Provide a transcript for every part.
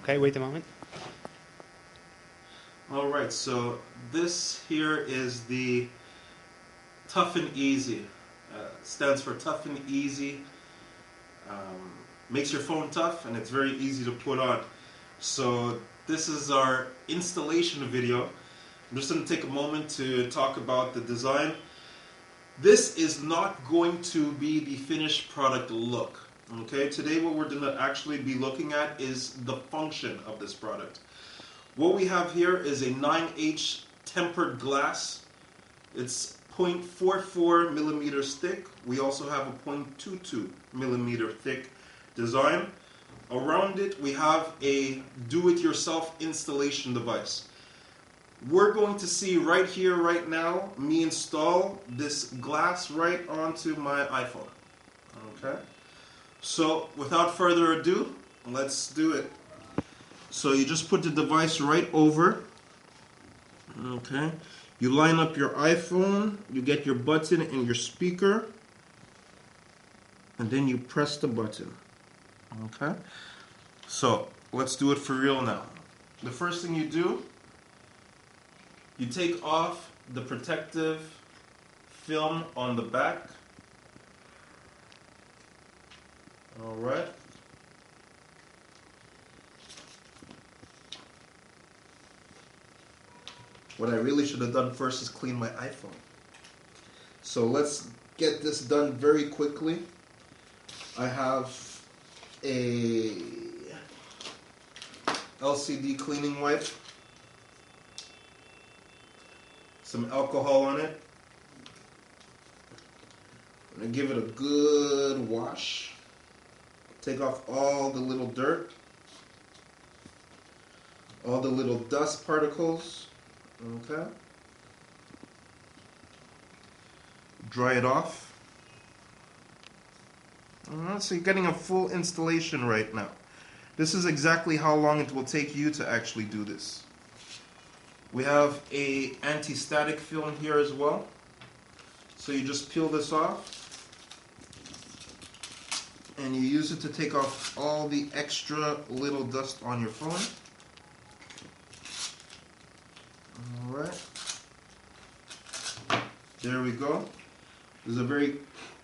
Okay, wait a moment. Alright, so this here is the TuFFnEZ. Stands for TuFFnEZ. Makes your phone tough and it's very easy to put on. So this is our installation video. I'm just going to take a moment to talk about the design. This is not going to be the finished product look. Okay, today what we're going to actually be looking at is the function of this product. What we have here is a 9H tempered glass. It's 0.44 millimeters thick. We also have a 0.22 millimeter thick design. Around it we have a do-it-yourself installation device. We're going to see right here, right now, me install this glass right onto my iPhone. Okay? So, without further ado, let's do it. So you just put the device right over. Okay? You line up your iPhone, you get your button and your speaker, and then you press the button. Okay? So, let's do it for real now. The first thing you do, you take off the protective film on the back. Alright. What I really should have done first is clean my iPhone. So let's get this done very quickly. I have a LCD cleaning wipe. Some alcohol on it. I'm going to give it a good wash. Take off all the little dirt. All the little dust particles. Okay. Dry it off. Alright, so you're getting a full installation right now. This is exactly how long it will take you to actually do this. We have a anti-static film here as well. So you just peel this off. And you use it to take off all the extra little dust on your phone. Alright. There we go. This is a very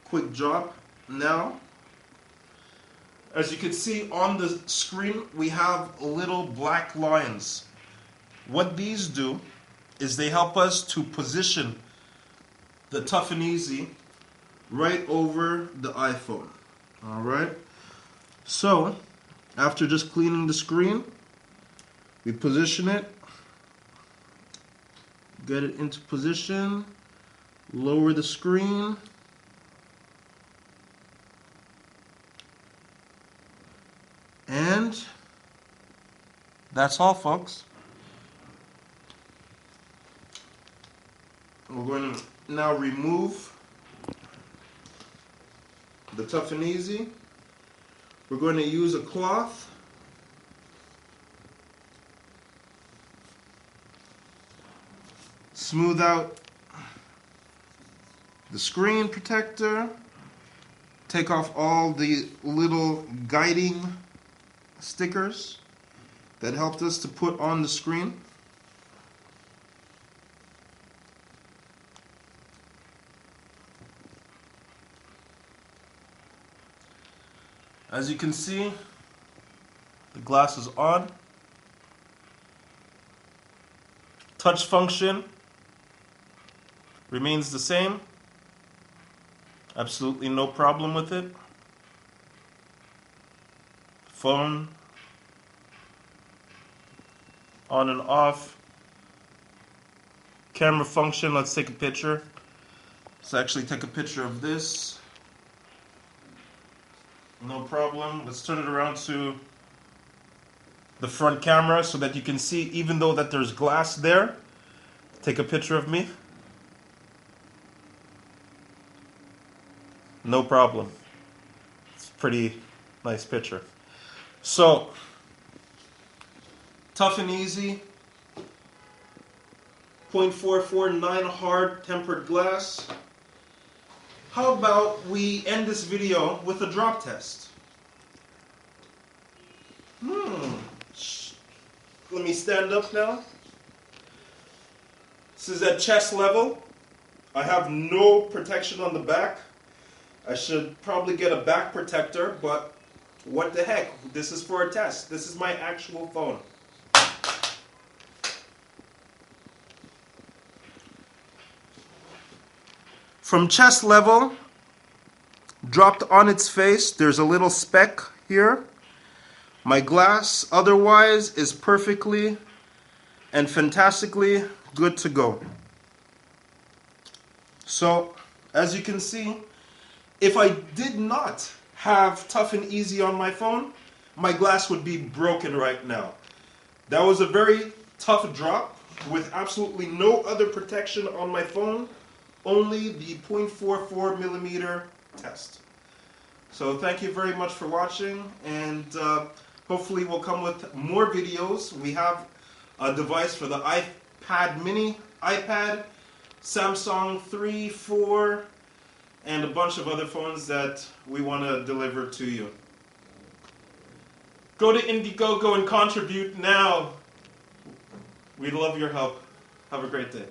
quick job. Now, as you can see on the screen, we have little black lines. What these do is they help us to position the TuFFnEZ right over the iPhone. Alright. So, after just cleaning the screen, we position it. Get it into position, lower the screen, and that's all, folks. We're going to now remove the TuFFnEZ. We're going to use a cloth. Smooth out the screen protector. Take off all the little guiding stickers that helped us to put on the screen. As you can see, the glass is on. Touch function remains the same. Absolutely no problem with it. Phone on and off. Camera function, let's take a picture. Let's actually take a picture of this. No problem. Let's turn it around to the front camera so that you can see, even though that there's glass there. Take a picture of me. No problem. It's a pretty nice picture. So, TuFFnEZ, 0.449 hard tempered glass. How about we end this video with a drop test? let me stand up now. This is at chest level. I have no protection on the back. I should probably get a back protector, but what the heck? This is for a test. This is my actual phone. From chest level, dropped on its face, there's a little speck here. My glass otherwise is perfectly and fantastically good to go. So, as you can see, if I did not have TuFFnEZ on my phone, my glass would be broken right now. That was a very tough drop with absolutely no other protection on my phone, only the 0.44 millimeter test. So thank you very much for watching, and hopefully we'll come with more videos. We have a device for the iPad mini, iPad, Samsung 3, 4, and a bunch of other phones that we want to deliver to you. Go to Indiegogo and contribute now. We'd love your help. Have a great day.